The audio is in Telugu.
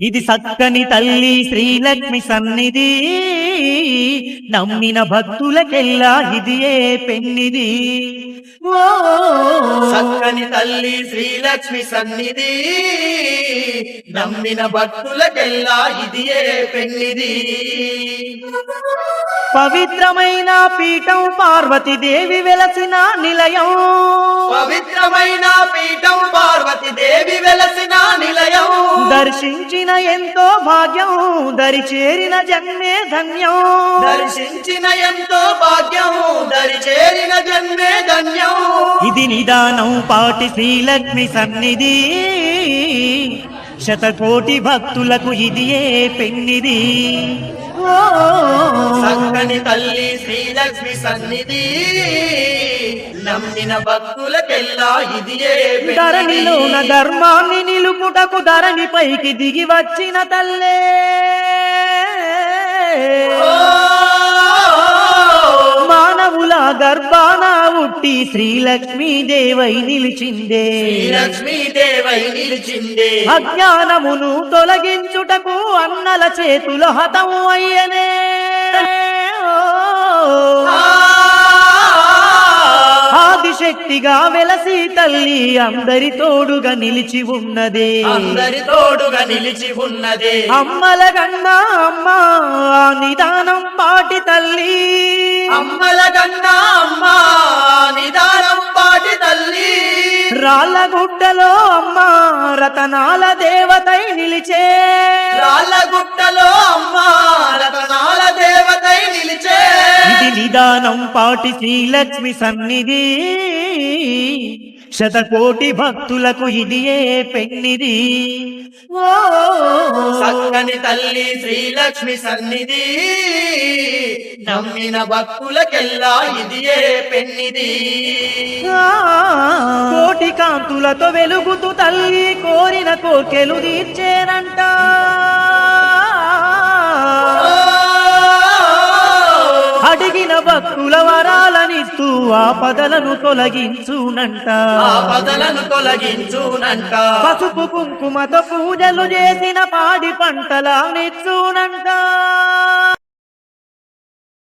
ఇది సక్కని తల్లి శ్రీలక్ష్మి సన్నిధి, నమ్మిన భక్తులకెల్లా ఇదియే పెన్నిది. ఓ సక్కని తల్లి శ్రీలక్ష్మి సన్నిధి, నమ్మిన భక్తులకెల్లా ఇదియే పెన్నిది. పవిత్రమైన పీఠం పార్వతీదేవి వెలసిన నిలయం, పవిత్రమైన పీఠం పార్వతీదేవి వెలసిన నిలయం. దర్శించిన ఎంతో భాగ్యం, దరి చేరిన జన్మే ధన్యం. దర్శించిన ఎంతో భాగ్యం, దరి చేరిన జన్మే ధన్యం. ఇది నిదానం పాటి శ్రీలక్ష్మి సన్నిధి, శతకోటి భక్తులకు ఇదియే పెన్నిది. సక్కని తల్లి శ్రీలక్ష్మి సన్నిధి, నమ్మిన భక్తులకెల్లా ఇదియే పెన్నిది. ధరణిలోన ధర్మాన్ని నిలుపుటకు ధరణి పైకి దిగి వచ్చిన తల్లే, మానవుల గర్భాన ఉట్టి శ్రీలక్ష్మీదేవై నిలిచిందే. శ్రీలక్ష్మీదేవై నిలిచిందే. అజ్ఞానమును తొలగించుటకు అన్నల చేతుల హతము అయ్యనే. ఆదిశక్తిగా వెలసి తల్లి అందరి తోడుగా నిలిచి ఉన్నదే. అందరి తోడుగా నిలిచి ఉన్నదే. అమ్మల గన్నా అమ్మ నిదానం పాటి తల్లి, అమ్మల గన్నా అమ్మ నిదానం పాటి తల్లి. రాళ్ళగుట్టలో అమ్మ రతనాల దేవతై నిలిచే. రాళ్ళగుట్టలో అమ్మ రతనాల దేవతై నిలిచే. ఇది నిదానం పాటి శ్రీలక్ష్మి సన్నిధి, శతకోటి భక్తులకు ఇదియే పెన్నిది. సక్కని తల్లి శ్రీలక్ష్మి సన్నిధి, నమ్మిన భక్తులకెల్లా ఇదియే పెన్నిది. కోటి కాంతులతో వెలుగుతూ తల్లి కోరిన కోర్కెలు తీర్చేనంట. అడిగిన భక్తుల వరాలనిస్తూ ఆపదలను తొలగించునంట. ఆపదలను తొలగించునంట. పసుపు కుంకుమతో పూజలు చేసిన పాడి పంటల నిచ్చునంట.